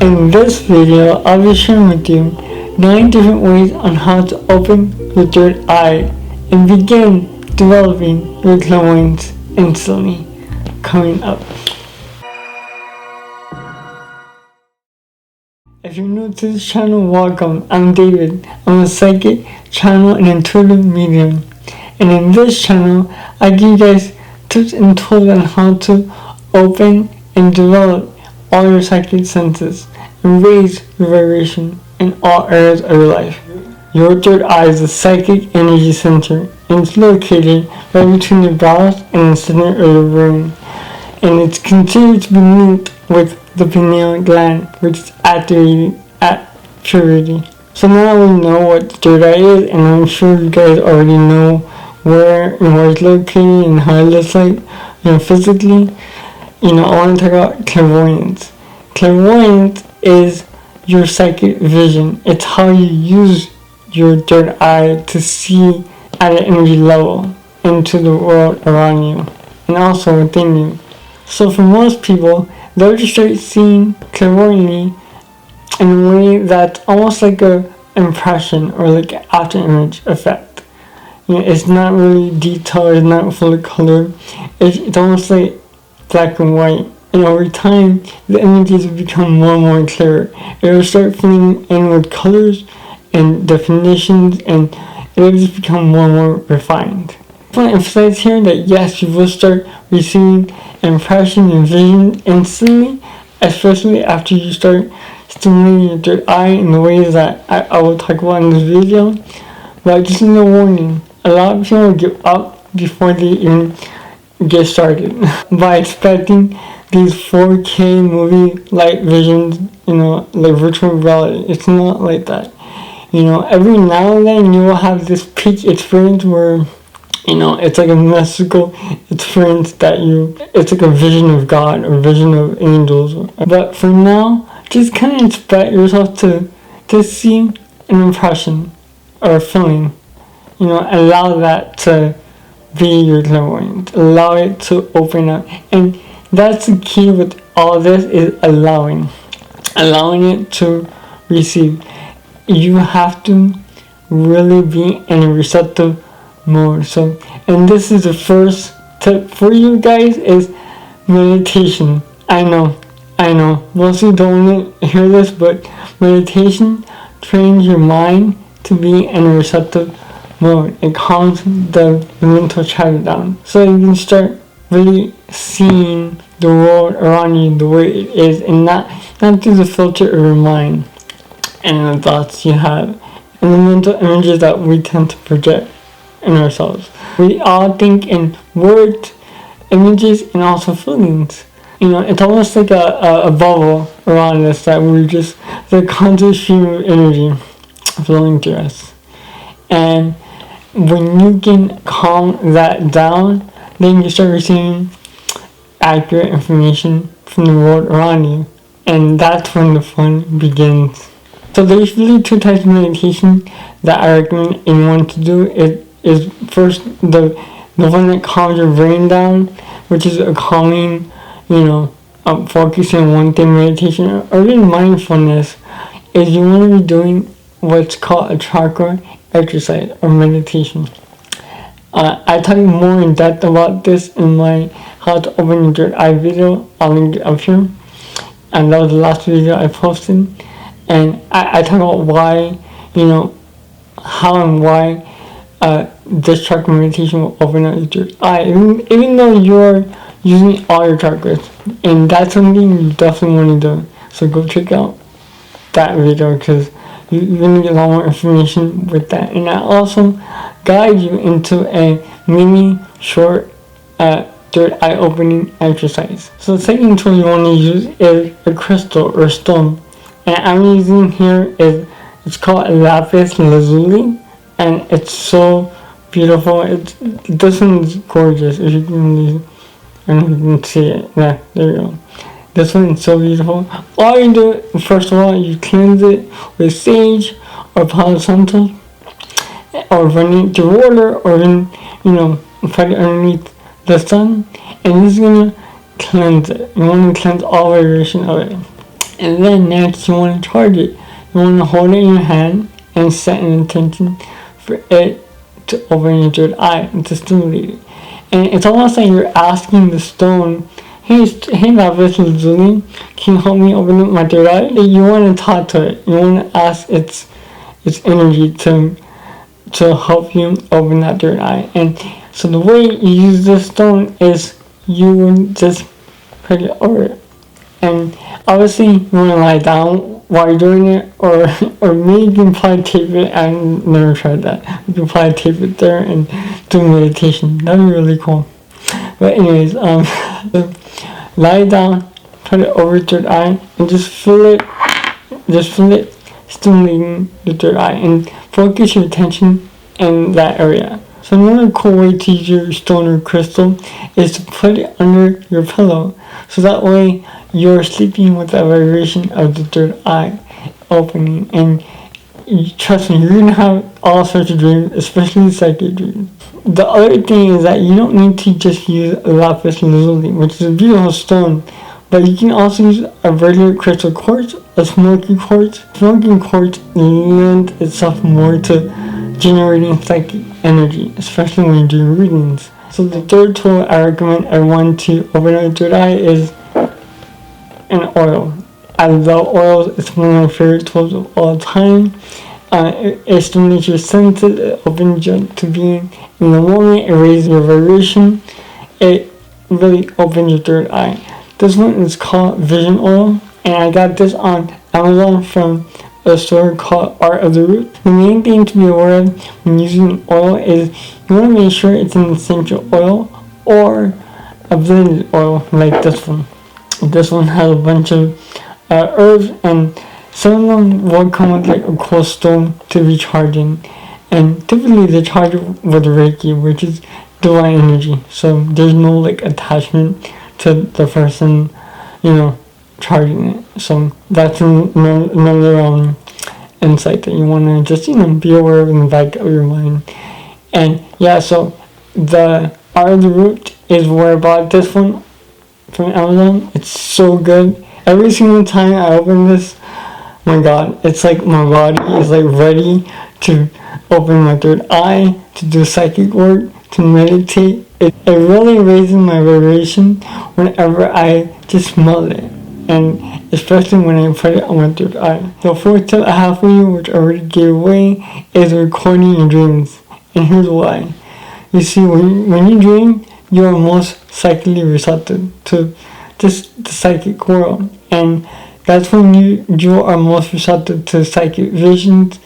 In this video, I'll be sharing with you 9 different ways on how to open your third eye and begin developing your clairvoyance instantly. Coming up. If you're new to this channel, welcome. I'm David. I'm a psychic, channel, and intuitive medium. And in this channel, I give you guys tips and tools on how to open and develop all your psychic senses and raise your vibration in all areas of your life. Your third eye is the psychic energy center, and it's located right between your brows and the center of your brain. And it's considered to be linked with the pineal gland, which is activated at puberty. So now we know what the third eye is, and I'm sure you guys already know where it's located and how it looks like, physically. I want to talk about clairvoyance. Clairvoyance is your psychic vision. It's how you use your third eye to see at an energy level into the world around you and also within you. So for most people, they'll just start seeing clairvoyantly in a way that's almost like a impression or like an after image effect. It's not really detailed, it's not fully colored. It's almost like black and white. And over time, the images will become more and more clear. It will start filling in with colors and definitions, and it will just become more and more refined. I want to emphasize here that yes, you will start receiving impressions and visions instantly, especially after you start stimulating your third eye in the ways that I will talk about in this video. But just a little warning, a lot of people will give up before they even get started by expecting these 4K movie-like visions, like virtual reality. It's not like that. Every now and then you will have this peak experience where, it's like a mystical experience it's like a vision of God or vision of angels. But for now, just kind of expect yourself to see an impression or a feeling. Allow that to be your clairvoyance. Allow it to open up. And that's the key with all this, is allowing it to receive. You have to really be in a receptive mode. So, and this is the first tip for you guys, is meditation. I know, most of you don't want to hear this, but meditation trains your mind to be in a receptive mode. It calms the mental chatter down, so you can start really seeing the world around you the way it is, and not through the filter of your mind and the thoughts you have and the mental images that we tend to project in ourselves. We all think in words, images, and also feelings. It's almost like a bubble around us that we're just the constant stream of energy flowing through us. And when you can calm that down, then you start receiving accurate information from the world around you. And that's when the fun begins. So there's really 2 types of meditation that I recommend anyone to do. It is first the one that calms your brain down, which is a calming, focusing on one thing meditation, or even mindfulness, is you want to be doing what's called a chakra exercise or meditation. I talk more in depth about this in my how to open your third eye video. I'll link it up here, and that was the last video I posted. And I talk about why, how and why this chakra meditation will open up your third eye, even though you're using all your chakras, and that's something you definitely want to do. So go check out that video, because you're going to get a lot more information with that. And I also guide you into a mini short third eye opening exercise. So the second tool you want to use is a crystal or stone. And I'm using here it's called lapis lazuli, and it's so beautiful. This one's gorgeous. If you can see it. Yeah, there you go. This one is so beautiful. All you do, first of all, you cleanse it with sage or Palo Santo, or run it through water, or then, put it underneath the sun, and this is gonna cleanse it. You want to cleanse all vibration of it. And then next you want to charge it. You want to hold it in your hand and set an intention for it to open your third eye and to stimulate it. And it's almost like you're asking the stone, hey Lapis Lazuli, can you help me open up my third eye? You want to talk to it. You want to ask its energy to help you open that third eye. And so the way you use this stone is you would just put it over it. And obviously you want to lie down while you're doing it, or maybe you can probably tape it. I never tried that. You can probably tape it there and do meditation. That'd be really cool. But anyways, so lie down, put it over your third eye, and just feel it stimulating the third eye, and focus your attention in that area. So another cool way to use your stone or crystal is to put it under your pillow. So that way you're sleeping with the vibration of the third eye opening. And trust me, you're going to have all sorts of dreams, especially psychic dreams. The other thing is that you don't need to just use lapis lazuli, which is a beautiful stone, but you can also use a regular crystal quartz, a smoky quartz. Smoky quartz lends itself more to generating psychic energy, especially when you're doing readings. So the third tool I recommend everyone to open up their third eye is an oil. I love oils. It's one of my favorite tools of all time. It stimulates your senses, it opens you up to being in the moment, it raises your vibration, it really opens your third eye. This one is called Vision Oil, and I got this on Amazon from a store called Art of the Root. The main thing to be aware of when using oil is you want to make sure it's an essential oil or a blended oil like this one. This one has a bunch of herbs, and some of them will come with like a cool stone to be charging, and typically they charge with Reiki, which is divine energy. So there's no like attachment to the person, charging it. So that's another insight that you want to just be aware of in the back of your mind. And yeah, so the Art of the Root is where I bought this one from Amazon. It's so good. Every single time I open this, my God, it's like my body is like ready to open my third eye, to do psychic work, to meditate. It really raises my vibration whenever I just smell it, and especially when I put it on my third eye. The fourth tip I have for you, which I already gave away, is recording your dreams. And here's why. You see, when you dream, you are most psychically receptive to just the psychic world, and that's when you are most receptive to psychic visions,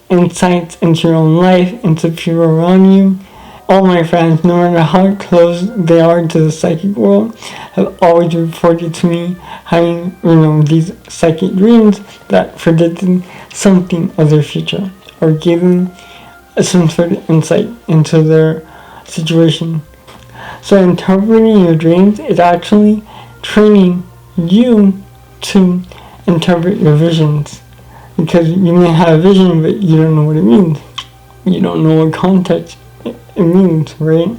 insights into your own life, into people around you. All my friends, no matter how close they are to the psychic world, have always reported to me having, these psychic dreams that predicted something of their future or gave them some sort of insight into their situation. So interpreting your dreams is actually training you to interpret your visions, because you may have a vision but you don't know what it means. You don't know what context it means, right?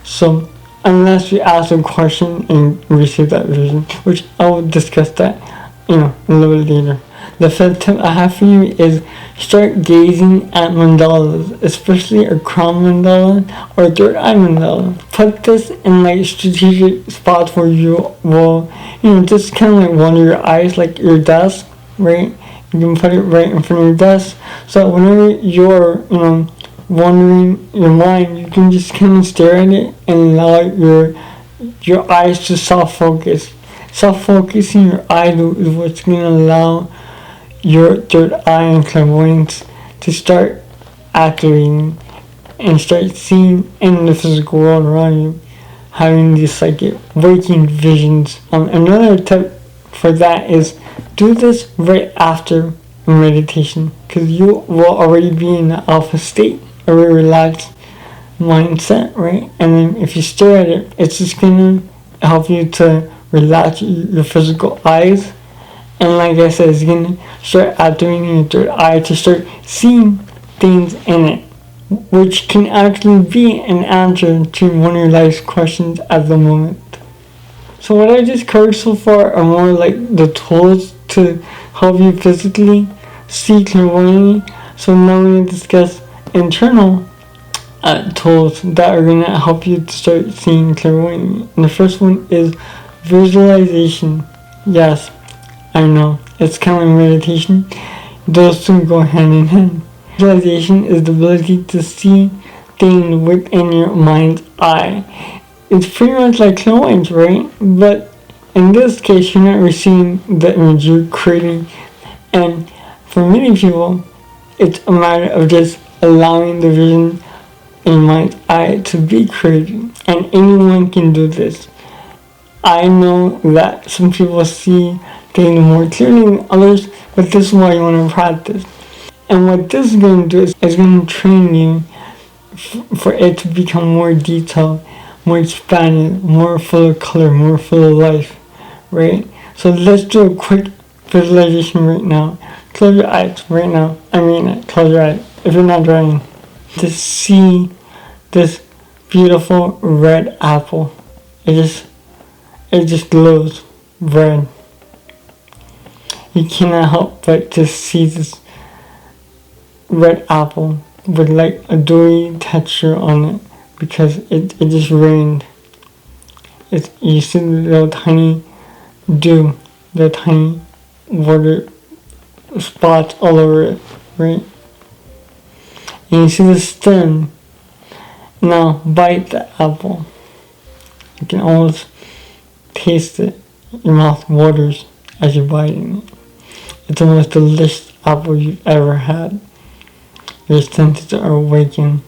So unless you ask a question and receive that vision, which I will discuss that a little bit later. The fifth tip I have for you is start gazing at mandalas, especially a crown mandala or a third eye mandala. Put this in like strategic spots where you will, just kind of like wander your eyes, like your desk, right? You can put it right in front of your desk, so whenever you're, wandering your mind, you can just kind of stare at it and allow your eyes to self-focus. Self-focusing your eyes is what's going to allow your third eye and clairvoyance to start activating and start seeing in the physical world around you, having these psychic waking visions. Another tip for that is do this right after meditation, because you will already be in the alpha state, a very relaxed mindset, right? And then if you stare at it, it's just going to help you to relax your physical eyes. And like I said, it's going to start activating your third eye to start seeing things in it, which can actually be an answer to one of your life's questions at the moment. So what I just covered so far are more like the tools to help you physically see clairvoyantly. So now we're going to discuss internal tools that are going to help you to start seeing clairvoyantly. And the first one is visualization. Yes, I know, it's kind of like meditation. Those two go hand in hand. Visualization is the ability to see things within your mind's eye. It's pretty much like clairvoyance, right? But in this case, you're not receiving the image, you're creating. And for many people, it's a matter of just allowing the vision in my eye to be created. And anyone can do this. I know that some people see things more clearly than others, but this is why you want to practice. And what this is going to do is it's going to train you for it to become more detailed, more expanded, more full of color, more full of life, right? So let's do a quick visualization right now. Close your eyes right now. I mean it. Close your eyes if you're not driving. To see this beautiful red apple. It just glows red. You cannot help but to see this red apple with like a dewy texture on it because it just rained. You see the little tiny dew, the tiny water spots all over it, right? And you see the stem. Now bite the apple. You can almost taste it. Your mouth waters as you're biting it. It's the most delicious apple you've ever had. Your senses are awakened.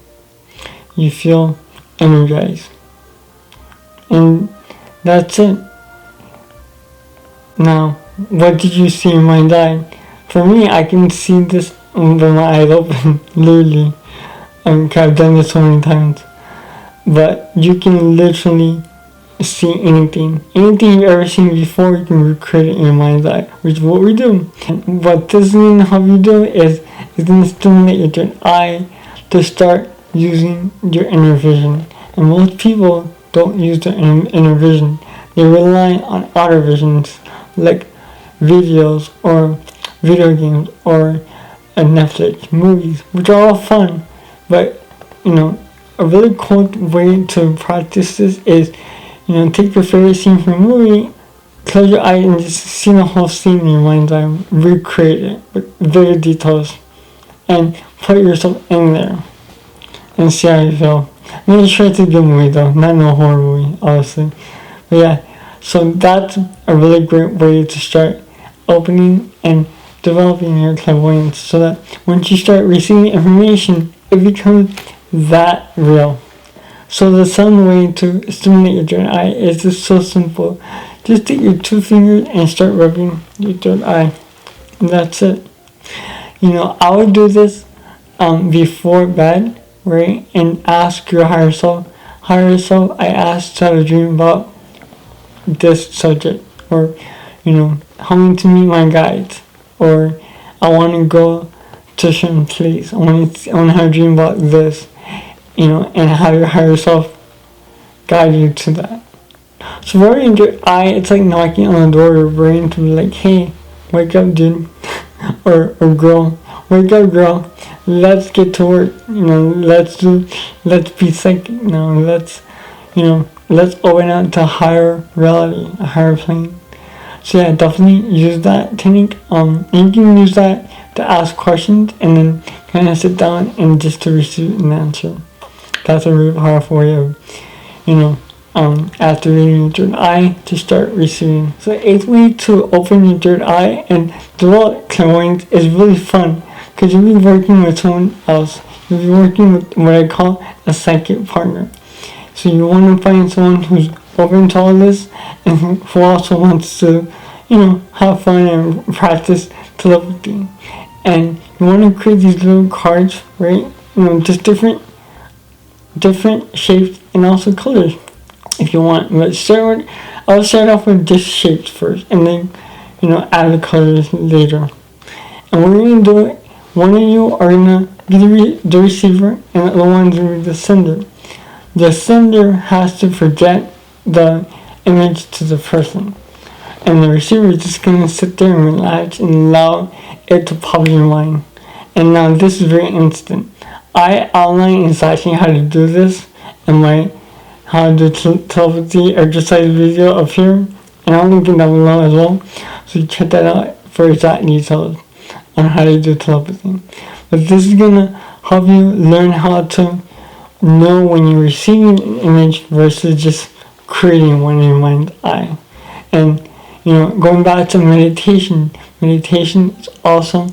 You feel energized. And that's it. Now, what did you see in my mind's eye? For me, I can see this with my eyes open, literally. I've done this so many times. But you can literally see anything. Anything you've ever seen before, you can recreate it in your mind's eye, which is what we do. And what this is going to help you do is going to stimulate your third eye to start using your inner vision. And most people don't use their inner vision. They rely on outer visions like videos or video games or Netflix movies, which are all fun. But, a really cool way to practice this is, take your favorite scene from a movie, close your eyes and just see the whole scene in your mind's eye, recreate it with vivid details, and put yourself in there and see how you feel. Make sure it's a good movie though, not no horror movie, obviously. But yeah, so that's a really great way to start opening and developing your clairvoyance so that once you start receiving information, it becomes that real. So the sound way to stimulate your third eye is just so simple. Just take your 2 fingers and start rubbing your third eye. And that's it. I would do this before bed, right? And ask your higher self. Higher self, I asked to have a dream about this subject. Or, help me to meet my guides. Or I want to go to a certain place. I want to have a dream about this. And have your higher self guide you to that. So rubbing in your eye, it's like knocking on the door of your brain to be like, hey, wake up, dude. or girl, wake up, girl. Let's get to work. Let's be psychic. Let's open up to a higher reality, a higher plane. So yeah, definitely use that technique. And you can use that to ask questions and then kind of sit down and just to receive an answer. That's a really powerful way of, activating your third eye to start receiving. So the 8th way to open your third eye and develop clairvoyance is really fun because you'll be working with someone else. You'll be working with what I call a psychic partner. So you want to find someone who's open to all this and who also wants to, have fun and practice telepathy. And you want to create these little cards, right? Just different shapes and also colors if you want. But I'll start off with just shapes first and then add the colors later. And we're going to do it, one of you are going to be the receiver and the other one's going to be the sender. The sender has to project the image to the person. And the receiver is just going to sit there and relax and allow it to pop in your mind. And now this is very instant. I outline exactly how to do this in my how to do telepathy exercise video up here. And I'll link it down below as well. So you check that out for exact details on how to do telepathy. But this is going to help you learn how to know when you're receiving an image versus just creating one in your mind's eye. And going back to meditation is also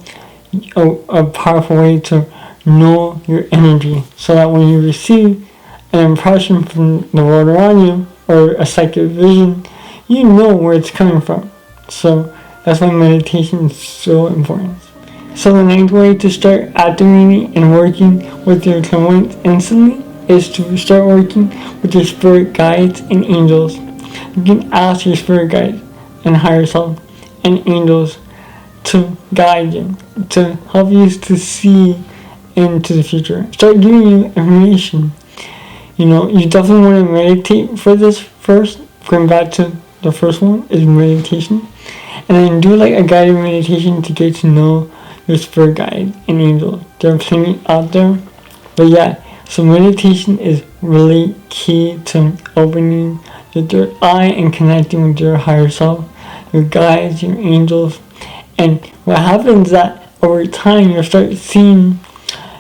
a powerful way to know your energy, so that when you receive an impression from the world around you or a psychic vision, you know where it's coming from. So that's why meditation is so important. So the next way to start activating and working with your clairvoyance instantly is to start working with your spirit guides and angels. You can ask your spirit guides and higher self and angels to guide you, to help you to see into the future. Start giving you information. You definitely want to meditate for this first. Going back to the first one is meditation. And then do like a guided meditation to get to know your spirit guide and angels. There are plenty out there. But yeah, so meditation is really key to opening your third eye and connecting with your higher self, your guides, your angels. And what happens is that over time you'll start seeing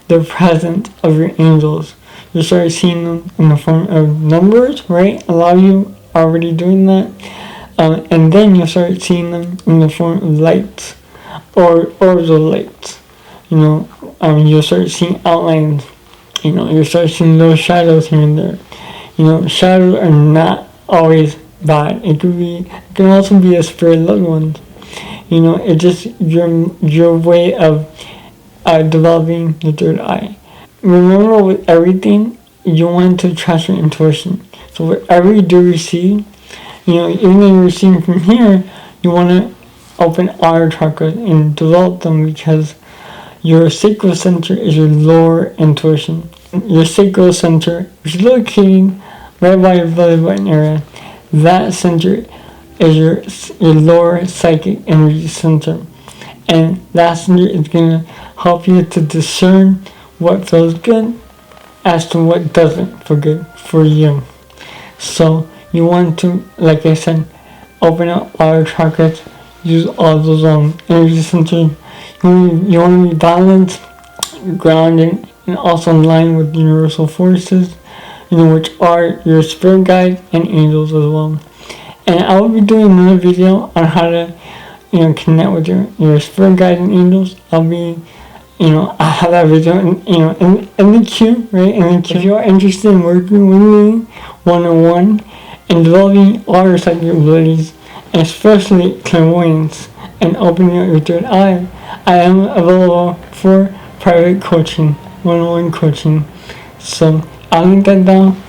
the presence of your angels. You start seeing them in the form of numbers, right? A lot of you are already doing that. And then you'll start seeing them in the form of lights or orbs of lights. You'll start seeing outlines. You'll start seeing those shadows here and there. Shadows are not always bad. It can also be a spirit loved ones. It's just your way of developing the third eye. Remember, with everything, you want to trust your intuition. So whatever you do receive, even though you're receiving from here, you want to open all your chakras and develop them, because your sacral center is your lower intuition. Your sacral center, which is located right by your belly button area, that center is your lower psychic energy center. And that center is going to help you to discern what feels good as to what doesn't feel good for you. So you want to, like I said, open up all your chakras, use all those energy centers. You want to be balanced, grounded, and also in line with universal forces, which are your spirit guides and angels as well. And I will be doing another video on how to, connect with your spirit guides and angels. I have that video in the queue, right? In the queue. If you are interested in working with me one-on-one and developing all your psychic abilities, especially clairvoyance and opening up your third eye, I am available for private coaching, one-on-one coaching. So I'll link that down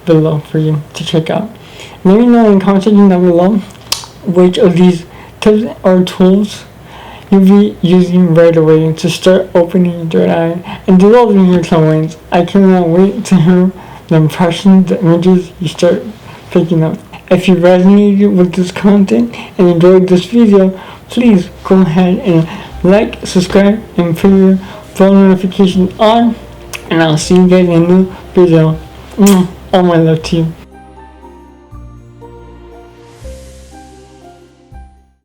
below for you to check out. Let me know in the comment section down below which of these tips or tools you'll be using right away to start opening your third eye and developing your clairvoyance. I cannot wait to hear the impressions, the images you start picking up. If you resonated with this content and enjoyed this video, please go ahead and like, subscribe, and put your phone notification on. And I'll see you guys in a new video. All my love to you.